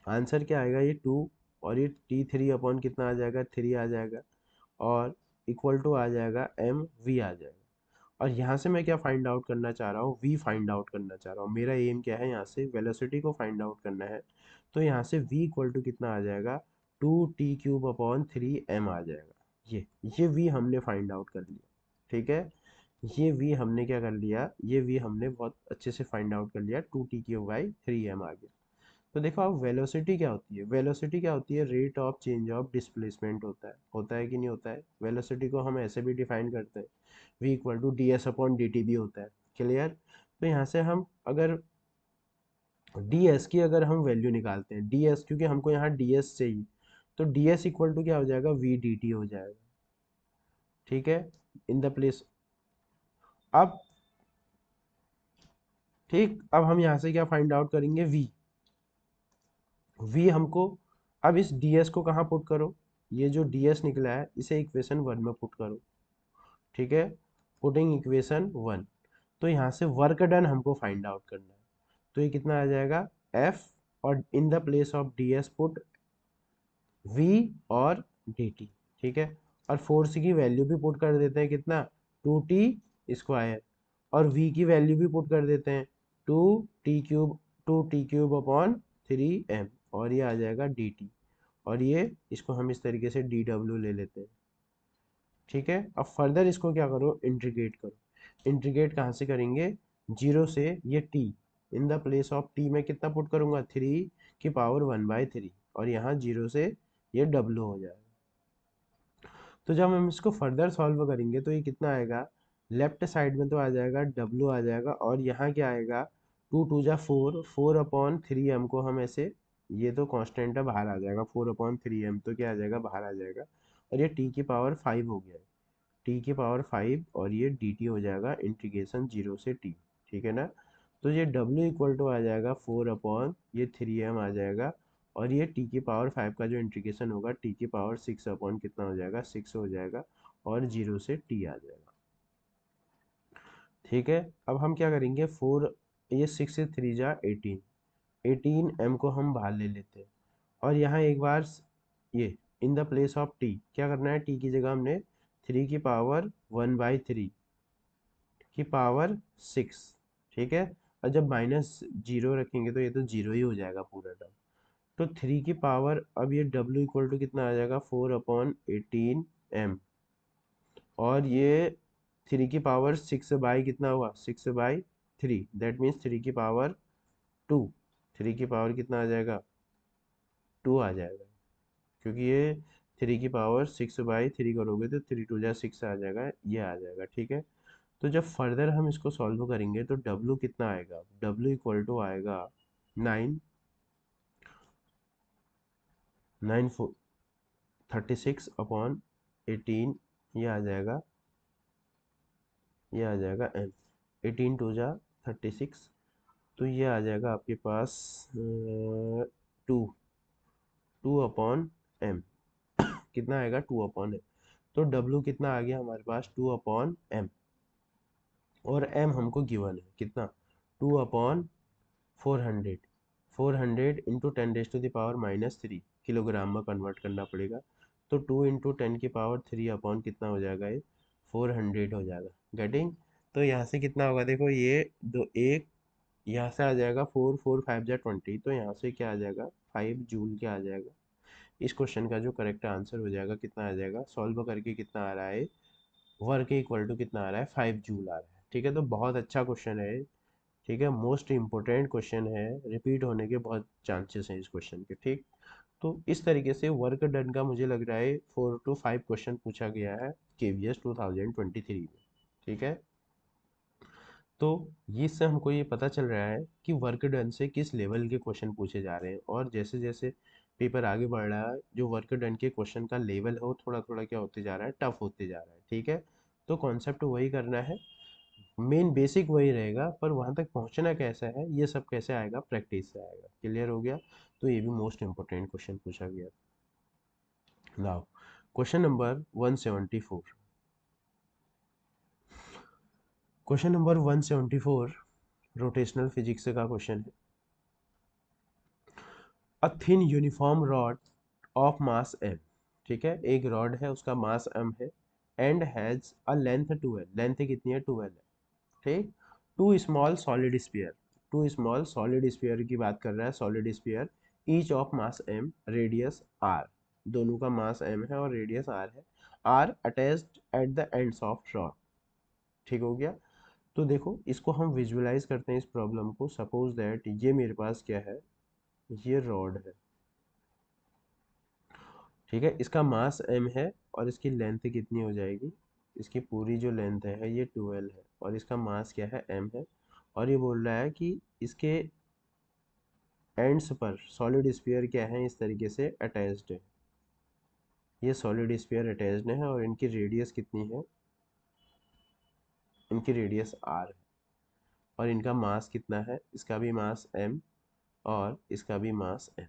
आंसर क्या आएगा, ये 2 और ये t3 अपॉन कितना आ जाएगा 3 आ जाएगा, और इक्वल टू आ जाएगा m v आ जाएगा। और यहाँ से मैं क्या फाइंड आउट करना चाह रहा हूँ, v फाइंड आउट करना चाह रहा हूँ। मेरा एम क्या है, यहाँ से वेलोसिटी को फाइंड आउट करना है। तो यहाँ से v इक्वल टू कितना आ जाएगा 2t³ अपॉन 3m आ जाएगा। ये v हमने फाइंड आउट कर लिया। ठीक है, ये v हमने क्या कर लिया, ये v हमने बहुत अच्छे से फाइंड आउट कर लिया, 2t³ 3m आ गया। तो देखो अब वेलोसिटी क्या होती है, वेलोसिटी क्या होती है, rate of change of displacement होता है कि नहीं होता है। वेलोसिटी को हम ऐसे भी डिफाइन करते हैं, v equal to ds upon dt भी होता है। क्लियर, तो यहाँ से हम अगर ds की अगर हम वैल्यू निकालते हैं, ds क्योंकि हमको यहाँ ds चाहिए, तो ds इक्वल टू क्या हो जाएगा v dt हो जाएगा। ठीक है, इन द प्लेस, अब ठीक, अब हम यहाँ से क्या फाइंड आउट करेंगे, v हमको, अब इस ds को कहाँ पुट करो, ये जो ds निकला है इसे इक्वेशन 1 में पुट करो। ठीक है, पुटिंग इक्वेशन 1, तो यहाँ से वर्क डन हमको फाइंड आउट करना है। तो ये कितना आ जाएगा f, और इन the place of ds put v और dt। ठीक है, और फोर्स की वैल्यू भी पुट कर देते हैं, कितना 2t², और v की वैल्यू भी पुट कर देते हैं 2t³ अपॉन 3m, और ये आ जाएगा dt, और ये इसको हम इस तरीके से dw ले लेते हैं। ठीक है, अब फर्दर इसको क्या करो, इंटीग्रेट करो। इंटीग्रेट कहाँ से करेंगे, 0 से ये t, in the place of t में कितना पुट करूंगा 3⁻⅓, और यहाँ 0 से ये w हो जाएगा। तो जब हम इसको फर्दर सॉल्व करेंगे तो ये कितना आएगा, लेफ्ट साइड में तो आ जाएगा w आ जाएगा, और यहाँ क्या आएगा 2 × 2 = 4, 4/3m को हम ऐसे, ये तो कांस्टेंट है बाहर आ जाएगा, 4/3m तो क्या आ जाएगा बाहर आ जाएगा, और ये t⁵ हो गया है, t⁵, और ये dt हो जाएगा इंटीग्रेशन 0 से t। ठीक है ना, तो ये w इक्वल टू आ जाएगा 4/3m आ जाएगा, और ये t⁵ का जो इंटीग्रेशन होगा t⁶ अपॉन कितना हो जाएगा 6 हो जाएगा, और 0 से t आ जाएगा। ठीक है, अब हम क्या करेंगे, 4, ये 6 से 3 जा 18, 18m को हम बाहर ले लेते हैं, और यहाँ एक बार ये इन द प्लेस ऑफ t क्या करना है, t की जगह हमने 3⁻⅓ ठीक है, और जब -0 रखेंगे तो ये तो 0 ही हो जाएगा पूरा टर्म। तो 3 की पावर, अब ये w इक्वल टू कितना आ जाएगा 4/18m, और ये 3 की पावर 6 बाई कितना हुआ 6/3, दैट मीन्स 3 की पावर 2, 3 की पावर कितना आ जाएगा 2 आ जाएगा, क्योंकि ये 3 की पावर 6/3 करोगे तो 3×2 = 6 आ जाएगा, ये आ जाएगा। ठीक है, तो जब फर्दर हम इसको सॉल्व करेंगे तो w कितना आएगा, w इक्वल टू आएगा 36/18, ये आ जाएगा, ये आ जाएगा m, 18×2 = 36, तो ये आ जाएगा आपके पास 2/m, कितना आएगा 2/m, तो w कितना आ गया हमारे पास 2/m, और m हमको गिवन है कितना 2/400, 400 इंटू 10⁻³ किलोग्राम में कन्वर्ट करना पड़ेगा, तो 2 इंटू 10⁻³ अपॉन कितना हो जाएगा, ये 400 हो जाएगा। गेटिंग, तो यहाँ से कितना होगा, देखो ये दो एक, यहाँ से आ जाएगा 4, 4, 5 × 20, तो यहाँ से क्या आ जाएगा 5 जूल क्या आ जाएगा। इस क्वेश्चन का जो करेक्ट आंसर हो जाएगा कितना आ जाएगा, सॉल्व करके कितना आ रहा है, वर्क इक्वल टू कितना आ रहा है 5 जूल आ रहा है। ठीक है, तो बहुत अच्छा क्वेश्चन है। ठीक है, मोस्ट इम्पोर्टेंट क्वेश्चन है, रिपीट होने के बहुत चांसेस हैं इस क्वेश्चन के। ठीक, तो इस तरीके से वर्क डन का मुझे लग रहा है 4 to 5 क्वेश्चन पूछा गया है KVS 2023 में। ठीक है, तो इससे हमको ये पता चल रहा है कि वर्क डन से किस लेवल के क्वेश्चन पूछे जा रहे हैं, और जैसे जैसे पेपर आगे बढ़ रहा है जो वर्क डन के क्वेश्चन का लेवल है वो थोड़ा थोड़ा क्या होते जा रहा है, टफ होते जा रहा है। ठीक है, तो कॉन्सेप्ट वही करना है, मेन बेसिक वही रहेगा, पर वहां तक पहुंचना कैसा है ये सब कैसे आएगा, प्रैक्टिस से आएगा। क्लियर हो गया? तो ये भी मोस्ट इंपॉर्टेंट क्वेश्चन पूछा गया। Now question number 174। Question number 174 rotational physics का क्वेश्चन है। A thin uniform rod of mass m, ठीक है, एक रॉड है उसका मास m है, and has a length 12, length कितनी है, 12 है। ठीक, two small solid sphere, two small solid sphere की बात कर रहा है, solid sphere, each of mass m, radius r, दोनों का मास m है और रेडियस r है, are attached at the ends of rod. ठीक हो गया? तो देखो इसको हम विजुअलाइज करते हैं इस प्रॉब्लम को। सपोज दैट ये मेरे पास क्या है, ये रॉड है, ठीक है, इसका मास m है और इसकी लेंथ कितनी हो जाएगी, इसकी पूरी जो लेंथ है ये 12 है, और इसका मास क्या है, m है, और ये बोल रहा है कि इसके एंड्स पर सॉलिड स्फीयर क्या है, इस तरीके से अटैच्ड है, ये सॉलिड स्फीयर अटैच्ड है, और इनकी रेडियस कितनी है, इनकी रेडियस r है, और इनका मास कितना है, इसका भी मास m और इसका भी मास m।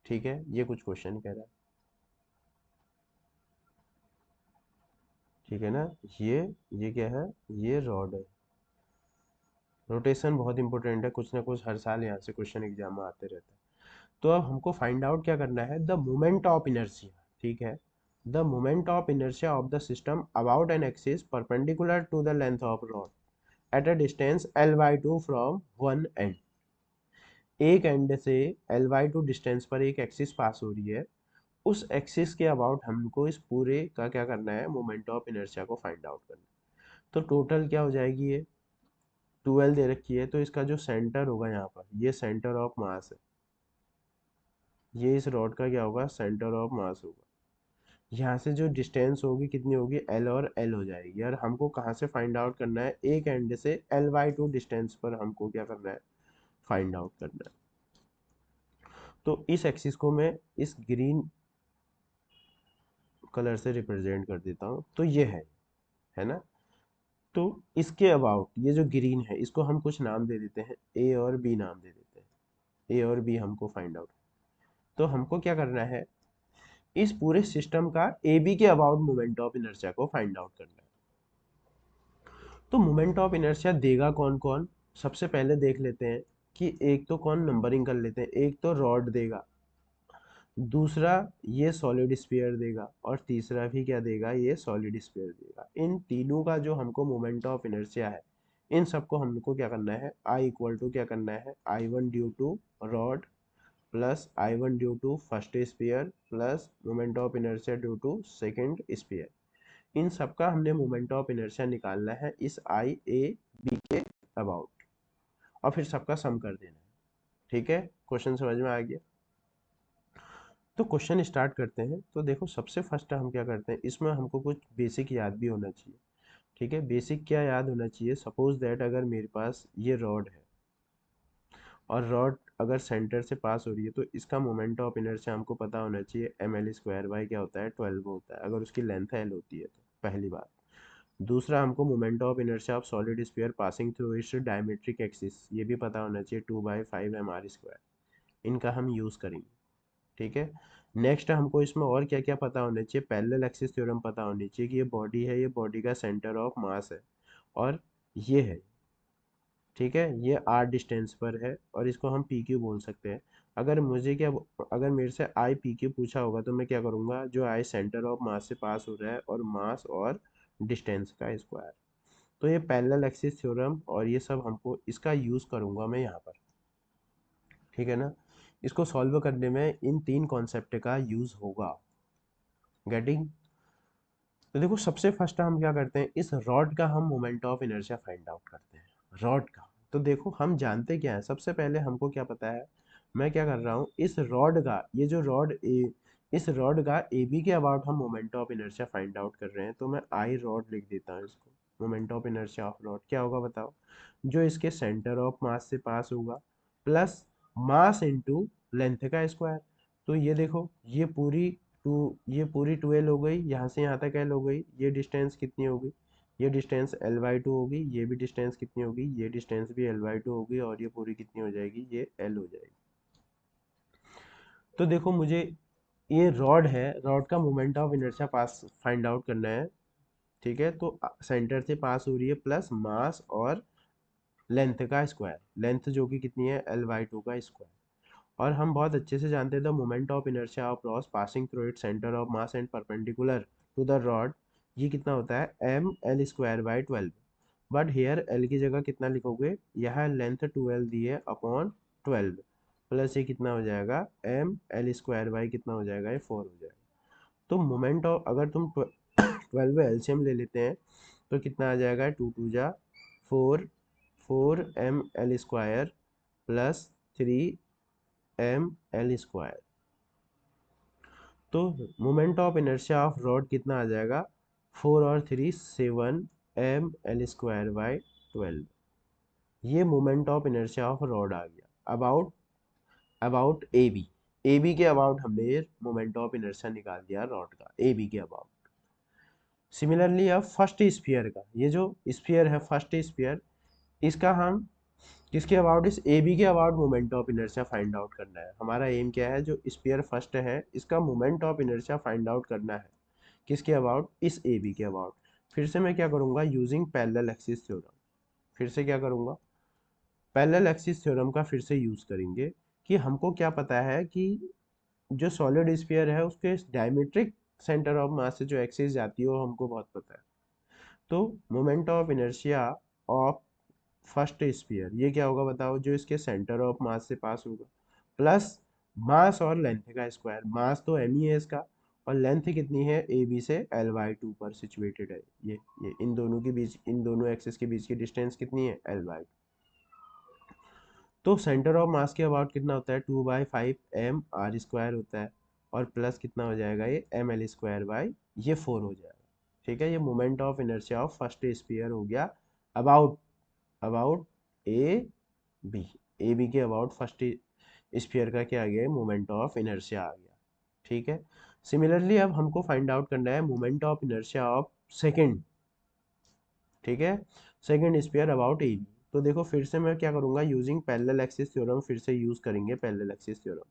ठीक है, ये कुछ क्वेश्चन कह रहा है। ठीक है ना, ये क्या है, ये रॉड है। रोटेशन बहुत इंपॉर्टेंट है, कुछ ना कुछ हर साल यहाँ से क्वेश्चन एग्जाम में आते रहते हैं। तो अब हमको फाइंड आउट क्या करना है, द मोमेंट ऑफ इनर्शिया। ठीक है, the moment of inertia of the system about an axis perpendicular to the length of rod at a distance l/2 from one end. एक एंड से l/2 डिस्टेंस पर एक axis pass हो रही है, उस एक्सिस के अबाउट हमको इस पूरे का क्या करना है, मोमेंट ऑफ इनर्शिया को फाइंड आउट करना है। तो टोटल क्या हो जाएगी, ये 12 दे रखी है, तो इसका जो सेंटर होगा यहाँ पर, ये सेंटर ऑफ मास है, ये इस रॉड का क्या होगा, सेंटर ऑफ मास होगा। यहाँ से जो डिस्टेंस होगी कितनी होगी, एल और एल हो जाएगी, और हमको कहाँ से फाइंड आउट करना है, एक एंड से l/2 डिस्टेंस पर हमको क्या करना है, फाइंड आउट करना है। तो इस एक्सिस को मैं इस ग्रीन कलर से रिप्रेजेंट कर देता हूँ, तो ये है ना। तो इसके अबाउट ये जो ग्रीन है इसको हम कुछ नाम दे देते हैं, ए और बी नाम दे देते हैं, ए और बी हमको फाइंड आउट। तो हमको क्या करना है, इस पूरे सिस्टम का ए बी के अबाउट मोमेंट ऑफ इनर्शिया को फाइंड आउट करना है। तो मोमेंट ऑफ इनर्शिया देगा कौन कौन, सबसे पहले देख लेते हैं कि एक तो कौन, नंबरिंग कर लेते हैं, एक तो रॉड देगा, दूसरा ये सॉलिड स्फीयर देगा, और तीसरा भी क्या देगा, ये सॉलिड स्फीयर देगा। इन तीनों का जो हमको मोमेंट ऑफ इनर्शिया है, इन सबको हमको क्या करना है, आई इक्वल टू क्या करना है, I1 due to rod plus I1 due to first sphere plus moment of inertia due to second sphere. इन सबका हमने मोमेंट ऑफ इनर्शिया निकालना है इस आई ए बी के अबाउट, और फिर सबका सम कर देना है। ठीक है, क्वेश्चन समझ में आ गया? तो क्वेश्चन स्टार्ट करते हैं। तो देखो सबसे फर्स्ट हम क्या करते हैं, इसमें हमको कुछ बेसिक याद भी होना चाहिए। ठीक है, बेसिक क्या याद होना चाहिए, सपोज दैट अगर मेरे पास ये रॉड है, और रॉड अगर सेंटर से पास हो रही है, तो इसका मोमेंट ऑफ इनर्शिया हमको पता होना चाहिए, ml² क्या होता है, 12 होता है, अगर उसकी लेंथ l होती है तो, पहली बात। दूसरा हमको moment of inertia of solid sphere passing through its diametric axis, ये भी पता होना चाहिए, 2/5 mr², इनका हम यूज़ करेंगे। ठीक है, नेक्स्ट हमको इसमें और क्या क्या पता होना चाहिए, पैरेलल एक्सिस थ्योरम पता होनी चाहिए कि ये बॉडी है, ये बॉडी का सेंटर ऑफ मास है, और ये है, ठीक है, ये r डिस्टेंस पर है, और इसको हम पी क्यू बोल सकते हैं। अगर मुझे क्या, अगर मेरे से आई पी क्यू पूछा होगा तो मैं क्या करूँगा, जो आई सेंटर ऑफ मास से पास हो रहा है, और मास और डिस्टेंस का स्क्वायर। तो ये पैरेलल एक्सिस थ्योरम और ये सब हमको इसका यूज़ करूँगा मैं यहाँ पर। ठीक है ना, इसको सॉल्व करने में इन तीन कॉन्सेप्ट का यूज़ होगा। गेटिंग? तो देखो सबसे फर्स्ट हम क्या करते हैं, इस रॉड का हम moment of inertia find out करते हैं, रॉड का। तो देखो हम जानते क्या है, सबसे पहले हमको क्या पता है, मैं क्या कर रहा हूँ, इस रॉड का, ये जो रॉड ए, इस रॉड का ए बी के अबाउट हम moment of inertia find out कर रहे हैं, तो मैं आई रॉड लिख देता हूँ इसको। Moment of inertia of rod क्या होगा बताओ, जो इसके सेंटर ऑफ मास से पास होगा प्लस मास इनटू लेंथ का स्क्वायर। तो ये देखो ये पूरी 2l हो गई, यहाँ से यहाँ तक l हो गई, ये डिस्टेंस कितनी होगी, ये डिस्टेंस l/2 होगी, ये भी डिस्टेंस कितनी होगी, ये डिस्टेंस भी l/2 होगी, और ये पूरी कितनी हो जाएगी, ये l हो जाएगी। तो देखो मुझे ये रॉड है, रॉड का moment of inertia pass find out करना है, ठीक है। तो सेंटर से पास हो रही है प्लस मास और लेंथ का स्क्वायर, लेंथ जो कि कितनी है l/2 का स्क्वायर। और हम बहुत अच्छे से जानते हैं the moment of inertia of rod passing through it center of mass and perpendicular to the rod, ये कितना होता है ml²/12। बट हेयर l की जगह कितना लिखोगे, यह लेंथ 2l दी है अपॉन 12 प्लस ये कितना हो जाएगा ml² कितना हो जाएगा, ये 4 हो जाएगा। तो मोमेंट ऑफ अगर तुम 12 एलसीएम ले लेते हैं तो कितना आ जाएगा, 2 2 जा 4, 4ml² प्लस 3ml²। तो moment of inertia of rod कितना आ जाएगा, 4 और 3 7ml²/12। ये moment of inertia of rod आ गया। अबाउट अबाउट ए बी के अबाउट हमने ये मोमेंट ऑफ इनर्शिया निकाल दिया रॉड का, ए बी के अबाउट। सिमिलरली अब फर्स्ट स्फीयर का, ये जो स्फीयर है फर्स्ट स्फीयर, इसका हम किसके अबाउट, इस ए बी के about moment of inertia find out करना है। हमारा एम क्या है, जो स्फीयर फर्स्ट है इसका moment of inertia find out करना है, किसके अबाउट, इस ए बी के अबाउट। फिर से मैं क्या करूंगा, यूजिंग पैरेलल एक्सिस थ्योरम, फिर से क्या करूंगा, पैरेलल एक्सिस थ्योरम का फिर से यूज करेंगे कि हमको क्या पता है कि जो सॉलिड स्फीयर है उसके डायमेट्रिक सेंटर ऑफ मास से जो एक्सिस जाती है वो हमको बहुत पता है। तो moment of inertia of first sphere ये क्या होगा बताओ, जो इसके सेंटर ऑफ मास से पास होगा प्लस मास और लेंथ का स्क्वायर, मास तो एम ही है इसका, और लेंथ कितनी है ए बी से l/2 पर सिचुएटेड है, ये इन दोनों के बीच, इन दोनों एक्सिस के बीच की डिस्टेंस कितनी है l/2। तो सेंटर ऑफ मास के अबाउट कितना होता है, 2/5mr² होता है, और प्लस कितना हो जाएगा, ये ml² ये 4 हो जाएगा, ठीक है। ये moment of inertia of first sphere हो गया अबाउट अबाउट ए बी के अबाउट फर्स्ट स्फीयर का क्या आ गया, मोमेंट ऑफ इनर्शिया आ गया, ठीक है। सिमिलरली अब हमको फाइंड आउट करना है moment of inertia of second, ठीक है, second sphere about A B. तो देखो फिर से मैं क्या करूंगा, यूजिंग पैरेलल एक्सिस थ्योरम, फिर से यूज करेंगे पैरेलल एक्सिस थ्योरम,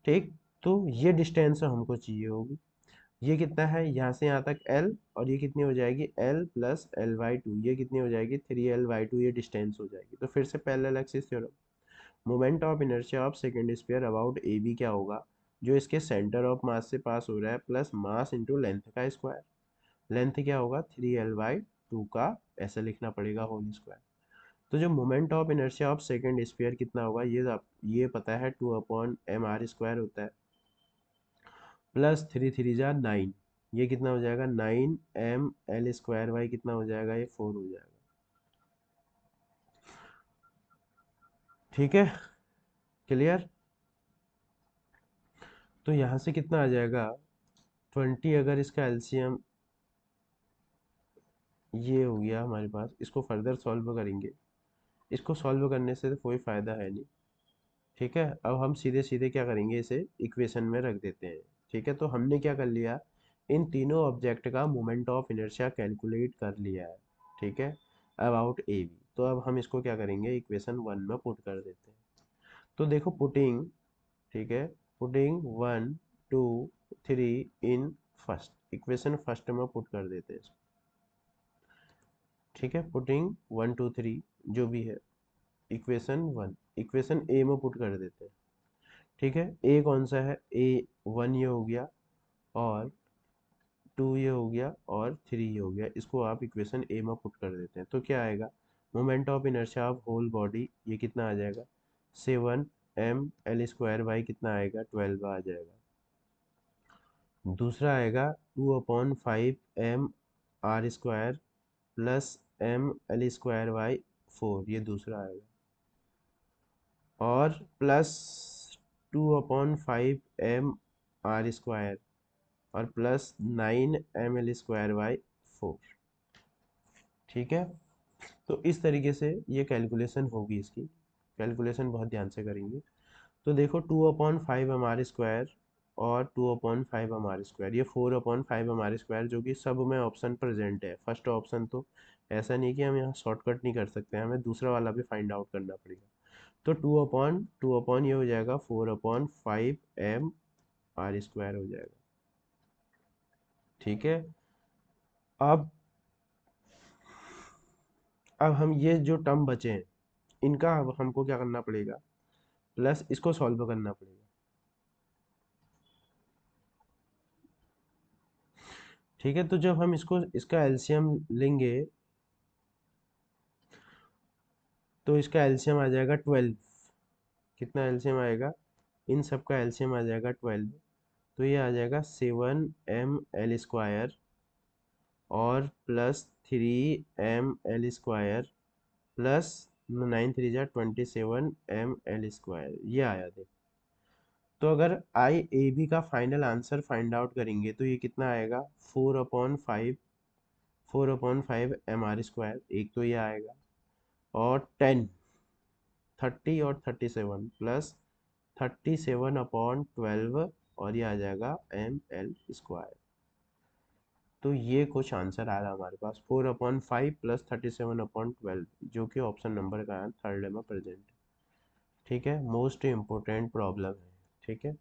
ठीक। तो ये डिस्टेंस हमको चाहिए होगी, ये कितना है, यहाँ से यहाँ तक l, और ये कितनी हो जाएगी l प्लस l/2, ये कितनी हो जाएगी 3l/2, ये डिस्टेंस हो जाएगी। तो फिर से parallel axis theorem, moment of inertia of second sphere about A B क्या होगा, जो इसके सेंटर ऑफ मास से पास हो रहा है प्लस मास इंटू लेंथ का स्क्वायर, लेंथ क्या होगा 3l/2 का, ऐसा लिखना पड़ेगा होल स्क्वायर। तो जो moment of inertia of second sphere कितना होगा, ये पता है 2/mr² होता है, प्लस 3 3 जा 9, ये कितना हो जाएगा 9ml², कितना हो जाएगा, ये 4 हो जाएगा, ठीक है, क्लियर। तो यहाँ से कितना आ जाएगा 20, अगर इसका एलसीएम ये हो गया हमारे पास, इसको फर्दर सॉल्व करेंगे, इसको सॉल्व करने से तो कोई फ़ायदा है नहीं, ठीक है। अब हम सीधे सीधे क्या करेंगे, इसे इक्वेशन में रख देते हैं, ठीक है। तो हमने क्या कर लिया, इन तीनों ऑब्जेक्ट का मोमेंट ऑफ इनर्शिया कैलकुलेट कर लिया है, ठीक है, अबाउट ए बी। तो अब हम इसको क्या करेंगे, इक्वेशन 1 में पुट कर देते हैं। तो देखो पुटिंग, ठीक है, putting 1 2 3 in first, equation first में पुट कर देते हैं इसको, ठीक है। पुटिंग 1 2 3 जो भी है, इक्वेशन 1 इक्वेशन ए में पुट कर देते हैं, ठीक है। ए कौन सा है, ए 1 ये हो गया, और 2 ये हो गया, और 3 ये हो गया, इसको आप इक्वेशन ए में पुट कर देते हैं। तो क्या आएगा, moment of inertia of whole body ये कितना आ जाएगा 7ml², कितना आएगा 12 आ जाएगा। दूसरा आएगा 2/5mr² प्लस ml²/4, ये दूसरा आएगा, और प्लस 2/5mr² और प्लस 9ml²/4, ठीक है, तो इस तरीके से ये कैलकुलेशन होगी, इसकी कैलकुलेशन बहुत ध्यान से करेंगे। तो देखो 2/5 एम आर स्क्वायर और 2/5 एम आर स्क्वायर, ये 4/5 एम आर स्क्वायर जो कि सब में ऑप्शन प्रेजेंट है। फर्स्ट ऑप्शन तो ऐसा नहीं कि हम यहाँ शॉर्टकट नहीं कर सकते हैं, हमें दूसरा वाला भी फाइंड आउट करना पड़ेगा। तो टू अपॉन ये हो जाएगा 4/5 एम आर स्क्वायर हो जाएगा। ठीक है, अब हम ये जो टर्म बचे हैं इनका अब हमको क्या करना पड़ेगा, प्लस इसको सॉल्व करना पड़ेगा। ठीक है, तो जब हम इसका एलसीएम लेंगे तो इसका एलसीएम आ जाएगा 12। कितना एलसीएम आएगा, इन सब का एलसीएम आ जाएगा 12। तो ये आ जाएगा 7 m l स्क्वायर और plus 3 m l square plus 9 3 जा 27 m l स्क्वायर, ये आया देख। तो अगर आई ए बी का फाइनल आंसर फाइंड आउट करेंगे तो ये कितना आएगा, 4/5 एक तो ये आएगा, और 10 30 और 37 प्लस 37/12, और ये आ जाएगा ml स्क्वायर। तो ये कुछ आंसर आ रहा है हमारे पास, 4/5 प्लस 37/12, जो कि ऑप्शन नंबर का है, थर्ड में प्रेजेंट। ठीक है, मोस्ट इम्पोर्टेंट प्रॉब्लम है। ठीक है,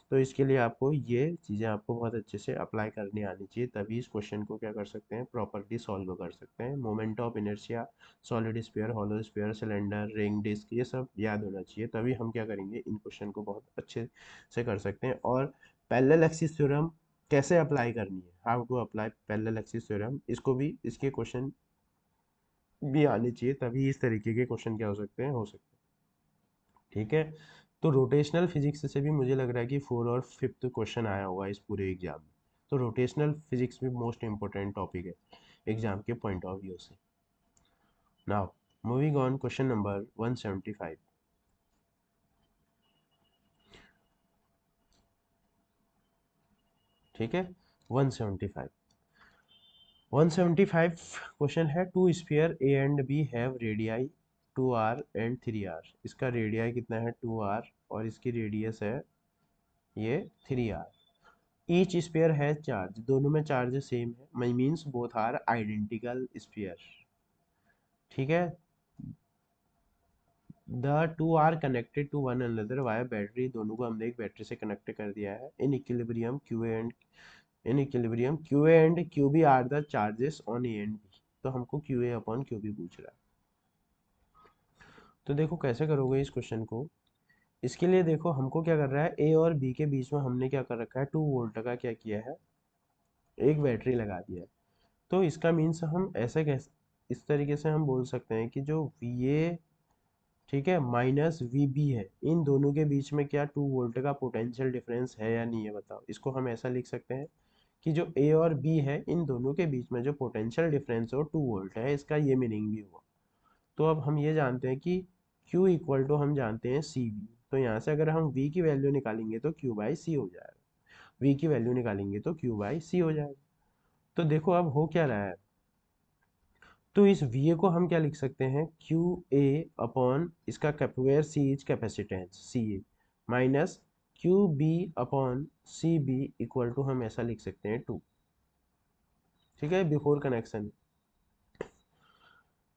तो इसके लिए आपको ये चीज़ें आपको बहुत अच्छे से अप्लाई करनी आनी चाहिए, तभी इस क्वेश्चन को क्या कर सकते हैं, प्रॉपर्ली सॉल्व कर सकते हैं। Moment of inertia, solid sphere, hollow sphere, cylinder, ring, disc, ये सब याद होना चाहिए, तभी हम क्या करेंगे, इन क्वेश्चन को बहुत अच्छे से कर सकते हैं। और पैरेलल एक्सिस थ्योरम कैसे अप्लाई करनी है, how to apply parallel axis theorem, इसको भी इसके क्वेश्चन भी आने चाहिए, तभी इस तरीके के क्वेश्चन क्या हो सकते हैं, हो सकते हैं। ठीक है, तो रोटेशनल फिजिक्स से भी मुझे लग रहा है कि 4 और 5th क्वेश्चन आया होगा इस पूरे एग्जाम में। तो रोटेशनल फिजिक्स भी मोस्ट इंपॉर्टेंट टॉपिक है एग्जाम के पॉइंट ऑफ व्यू से। Now moving on, question number 175। ठीक है, 175 175 क्वेश्चन है, two sphere A and B have radii 2r and 3r। इसका रेडियाई कितना है 2r, और इसकी रेडियस है ये 3r। ईच स्फीयर है चार्ज, दोनों में चार्ज सेम है, means both are identical sphere. ठीक है, the two are connected to one another via battery, दोनों को हमने एक बैटरी से कनेक्ट कर दिया है। In equilibrium Q A and Q B are the charges on A and B. तो हमको Q A upon Q B पूछ रहा है। तो देखो कैसे करोगे इस क्वेश्चन को। इसके लिए देखो हमको क्या कर रहा है, ए और बी के बीच में हमने क्या कर रखा है, 2 वोल्ट का क्या किया है, एक बैटरी लगा दिया है। तो इसका मीन्स हम ऐसे कह, इस तरीके से हम बोल सकते हैं कि जो वी ए, ठीक है, माइनस वी बी है, इन दोनों के बीच में क्या 2 वोल्ट का पोटेंशियल डिफरेंस है या नहीं है, बताओ। इसको हम ऐसा लिख सकते हैं कि जो ए और बी है इन दोनों के बीच में जो पोटेंशियल डिफरेंस हो 2 वोल्ट है, इसका ये मीनिंग भी हुआ। तो अब हम ये जानते हैं कि Q इक्वल टू हम जानते हैं सी वी। तो यहाँ से अगर हम V की वैल्यू निकालेंगे तो Q बाई सी हो जाएगा, V की वैल्यू निकालेंगे तो Q बाई सी हो जाएगा। तो देखो अब हो क्या रहा है, तो इस VA को हम क्या लिख सकते हैं, क्यू ए अपॉन इसका where C is capacitance C A, minus Q B upon C B equal to हम ऐसा लिख सकते हैं 2। ठीक है, बिफोर कनेक्शन।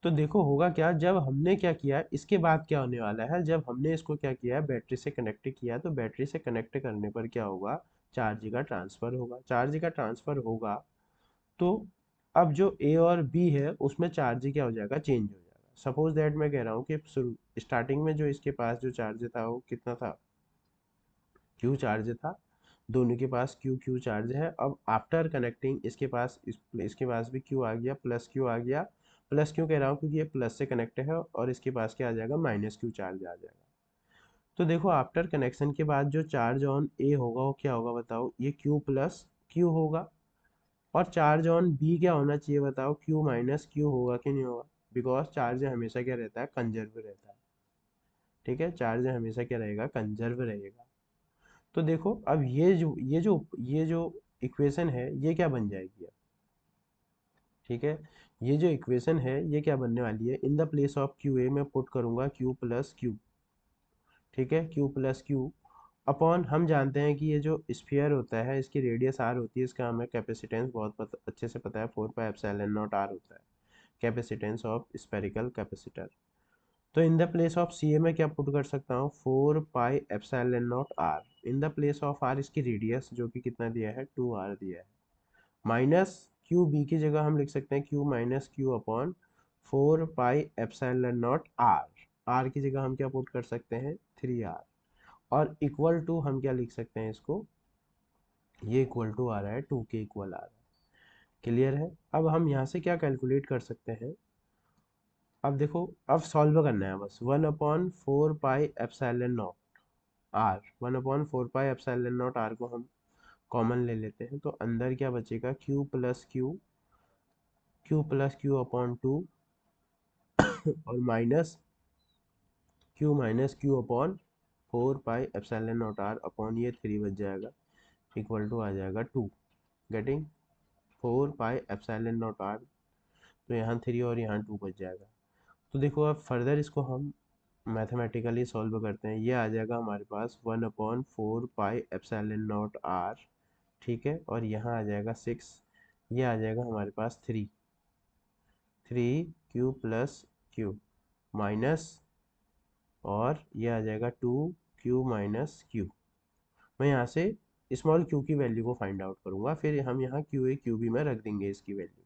तो देखो होगा क्या, जब हमने क्या किया, इसके बाद क्या होने वाला है, जब हमने इसको क्या किया, बैटरी से कनेक्ट किया, तो बैटरी से कनेक्ट करने पर क्या होगा, चार्ज का ट्रांसफर होगा। चार्ज का ट्रांसफर होगा तो अब जो ए और बी है उसमें चार्ज क्या हो जाएगा, चेंज हो जाएगा। सपोज दैट मैं कह रहा हूँ कि स्टार्टिंग में जो इसके पास जो चार्ज था वो कितना था, क्यू चार्ज था, दोनों के पास क्यू क्यू चार्ज है। अब आफ्टर कनेक्टिंग इसके पास इसके पास भी क्यू आ गया, प्लस क्यू आ गया। प्लस क्यों कह रहा हूँ, क्योंकि ये प्लस से कनेक्ट है, और इसके पास क्या आ जाएगा, माइनस क्यू चार्ज आ जाएगा। तो देखो आफ्टर कनेक्शन के बाद जो चार्ज ऑन ए होगा वो क्या होगा, बताओ, ये क्यू प्लस क्यू होगा। और चार्ज ऑन बी क्या होना चाहिए, बताओ, क्यू माइनस क्यू होगा कि नहीं होगा, बिकॉज चार्ज हमेशा क्या रहता है, कंजर्व रहता है। ठीक है, चार्ज हमेशा क्या रहेगा, कंजर्व रहेगा। तो देखो अब ये जो इक्वेशन है ये क्या बन जाएगी अब। ठीक है, ये जो इक्वेशन है ये क्या बनने वाली है, इन the place of Q A मैं पुट करूंगा क्यू प्लस क्यू, ठीक है, क्यू प्लस क्यू अपॉन, हम जानते हैं कि ये जो स्फीयर होता है इसकी रेडियस आर होती है, इसका हमें कैपेसिटेंस बहुत अच्छे से पता है, 4 पाई एप्सिलॉन नॉट आर होता है कैपेसिटेंस ऑफ स्फेरिकल कैपेसिटर। तो in the place of C A में क्या पुट कर सकता हूँ, 4 pi epsilon naught R, in the place of R इसकी रेडियस जो कि कितना दिया है, 2 आर दिया है, माइनस क्यू बी की जगह हम लिख सकते हैं Q minus Q upon 4 pi epsilon naught R, R की जगह हम क्या पुट कर सकते हैं, 3 आर, और इक्वल टू हम क्या लिख सकते हैं इसको, ये इक्वल टू आ रहा है 2 के इक्वल आ रहा है। क्लियर है। अब हम यहाँ से क्या कैलकुलेट कर सकते हैं, अब देखो अब सॉल्व करना है बस, 1/4 pi epsilon naught R, 1/4 pi epsilon naught R को हम कॉमन ले लेते हैं, तो अंदर क्या बचेगा, Q plus Q, Q plus Q upon 2 और minus Q upon 4 pi epsilon naught R upon ये 3 बच जाएगा, इक्वल टू आ जाएगा 2, getting 4 pi epsilon naught R, तो यहाँ 3 और यहाँ 2 बच जाएगा। तो देखो अब फर्दर इसको हम मैथमेटिकली सॉल्व करते हैं, ये आ जाएगा हमारे पास 1/4 पाई एप्सिलॉन नॉट आर, ठीक है, और यहाँ आ जाएगा 6, ये आ जाएगा हमारे पास 3 क्यू प्लस क्यू माइनस, और ये आ जाएगा 2 क्यू माइनस क्यू। मैं यहाँ से स्मॉल क्यू की वैल्यू को फाइंड आउट करूँगा, फिर हम यहाँ क्यू ए क्यू बी में रख देंगे इसकी वैल्यू।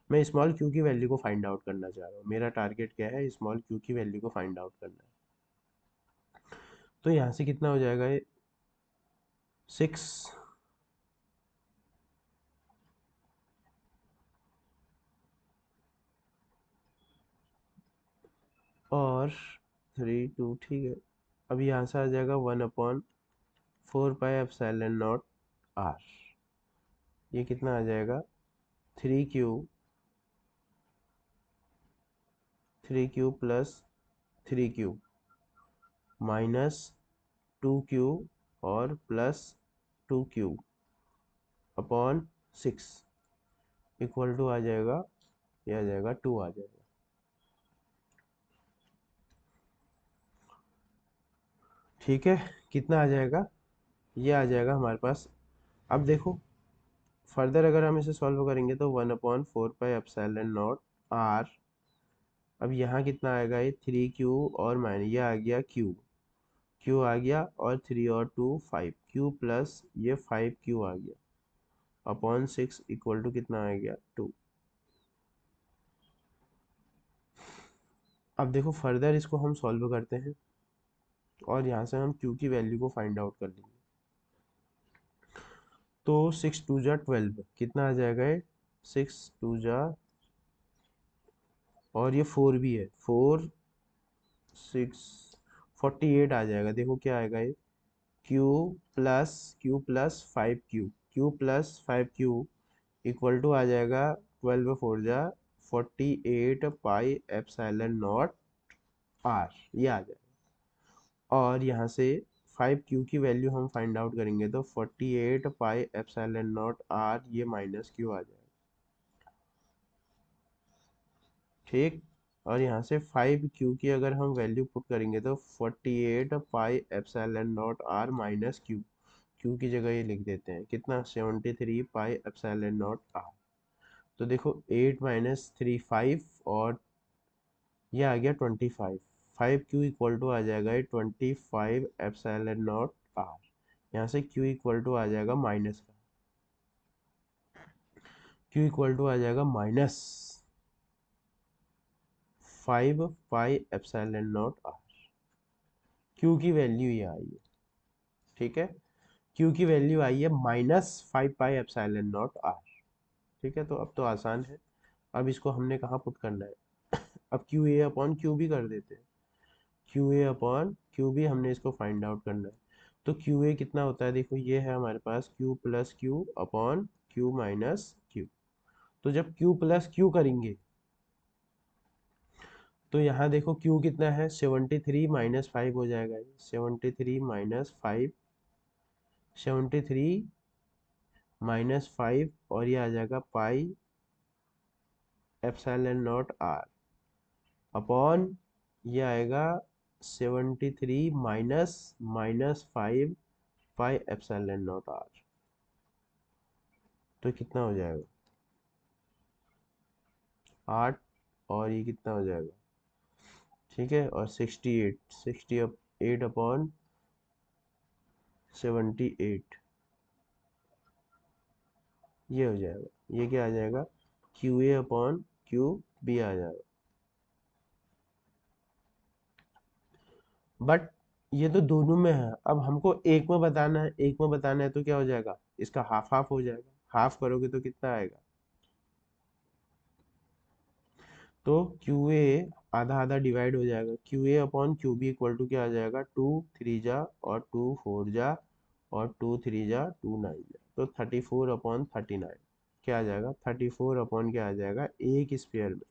मैं स्मॉल क्यू की वैल्यू को फाइंड आउट करना चाह रहा हूँ, मेरा टारगेट क्या है, स्मॉल क्यू की वैल्यू को फाइंड आउट करना है। तो यहाँ से कितना हो जाएगा ये, 6 और 3 2, ठीक है। अब यहाँ से आ जाएगा 1/4 पाई एप्सिलॉन नॉट आर, ये कितना आ जाएगा, 3 Q plus 3 Q minus 2 Q और plus 2 Q upon 6 equal to आ जाएगा, ये आ जाएगा 2 आ जाएगा, ठीक है। कितना आ जाएगा, ये आ जाएगा हमारे पास। अब देखो फर्दर अगर हम इसे सॉल्व करेंगे तो 1/4 पाई एप्सिलॉन नॉट आर, अब यहाँ कितना आएगा, ये 3 क्यू और माइनस ये आ गया क्यू, क्यू आ गया और 3 और 2 5 क्यू प्लस ये 5 क्यू आ गया अपॉन 6 इक्वल टू कितना आ गया, 2। अब देखो फर्दर इसको हम सॉल्व करते हैं और यहाँ से हम क्यू की वैल्यू को फाइंड आउट कर लेंगे। तो 6 2 जा 12 कितना आ जाएगा, ये 6 2 जा, और ये 4 भी है, 4 6 48 आ जाएगा। देखो क्या आएगा ये, Q plus 5 Q equal to आ जाएगा 12 4 जा 48 पाई एप्सिलॉन नॉट आर, ये आ जाएगा। और यहाँ से 5 क्यू की वैल्यू हम फाइंड आउट करेंगे तो 48 पाई एप्सिलॉन नॉट आर, ये माइनस क्यू आ जाएगा, ठीक। और यहाँ से 5 क्यू की अगर हम वैल्यू पुट करेंगे तो 48 pi epsilon naught R minus Q, Q की जगह ये लिख देते हैं कितना, 73 पाई एप्सिलॉन नॉट आर। तो देखो 8 माइनस 3 5, और ये आ गया 25, 5 क्यू इक्वल टू आ जाएगा ये 25 एप्सिलॉन नॉट आर। यहाँ से क्यू इक्वल टू आ जाएगा माइनस का, क्यू इक्वल टू आ जाएगा -5 pi epsilon naught R, Q की वैल्यू ये आई है, ठीक है, क्यू की वैल्यू आई है -5 पाई एप्सिलॉन नॉट आर, ठीक है। तो अब तो आसान है, अब इसको हमने कहाँ पुट करना है अब क्यू ए अपॉन क्यू भी कर देते हैं, क्यू ए अपॉन क्यू भी हमने इसको फाइंड आउट करना है। तो क्यू ए कितना होता है, देखो ये है हमारे पास Q plus Q upon Q minus Q. तो जब क्यू प्लस क्यू करेंगे तो यहाँ देखो क्यू कितना है, 73 - 5 हो जाएगा, 73 - 5, 73 - 5, और ये आ जाएगा pi epsilon naught R upon ये आएगा 73 minus -5 pi epsilon naught R. तो कितना हो जाएगा 8, और ये कितना हो जाएगा, ठीक है, और 68 अपॉन 78, ये हो जाएगा। ये क्या आ जाएगा, Q A upon Q B आ जाएगा। बट ये तो दोनों में है, अब हमको एक में बताना है, एक में बताना है तो क्या हो जाएगा, इसका हाफ हाफ हो जाएगा। हाफ करोगे तो कितना आएगा, तो क्यू ए आधा आधा डिवाइड हो जाएगा। Q A upon Q B equal to क्या आ जाएगा, 2 3 जा और 2 4 जा और 2 3 जा 2 9 जा, तो 34/39 क्या आ जाएगा, 34 अपॉन क्या आ जाएगा एक स्पेयर में,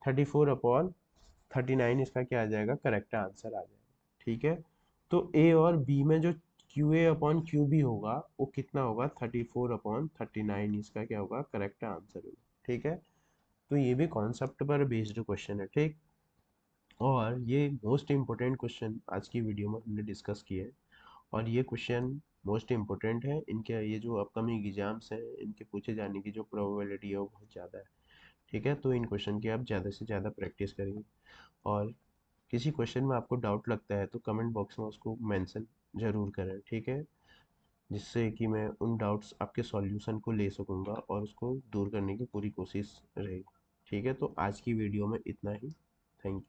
34/39 इसका क्या आ जाएगा, करेक्ट आंसर आ जाएगा। ठीक है, तो ए और बी में जो Q A upon Q B होगा वो कितना होगा, 34/39 इसका क्या होगा, करेक्ट आंसर होगा। ठीक है, तो ये भी कॉन्सेप्ट पर बेस्ड क्वेश्चन है। ठीक, और ये मोस्ट इम्पोर्टेंट क्वेश्चन आज की वीडियो में हमने डिस्कस किए हैं, और ये क्वेश्चन मोस्ट इम्पोर्टेंट है। इनके ये जो अपकमिंग एग्जाम्स हैं इनके पूछे जाने की जो प्रोबेबिलिटी है वो बहुत ज़्यादा है। ठीक है, तो इन क्वेश्चन की आप ज़्यादा से ज़्यादा प्रैक्टिस करेंगे, और किसी क्वेश्चन में आपको डाउट लगता है तो कमेंट बॉक्स में उसको मेंशन ज़रूर करें। ठीक है, जिससे कि मैं उन डाउट्स आपके सॉल्यूशन को ले सकूँगा और उसको दूर करने की पूरी कोशिश रहेगी। ठीक है, तो आज की वीडियो में इतना ही। Thank you.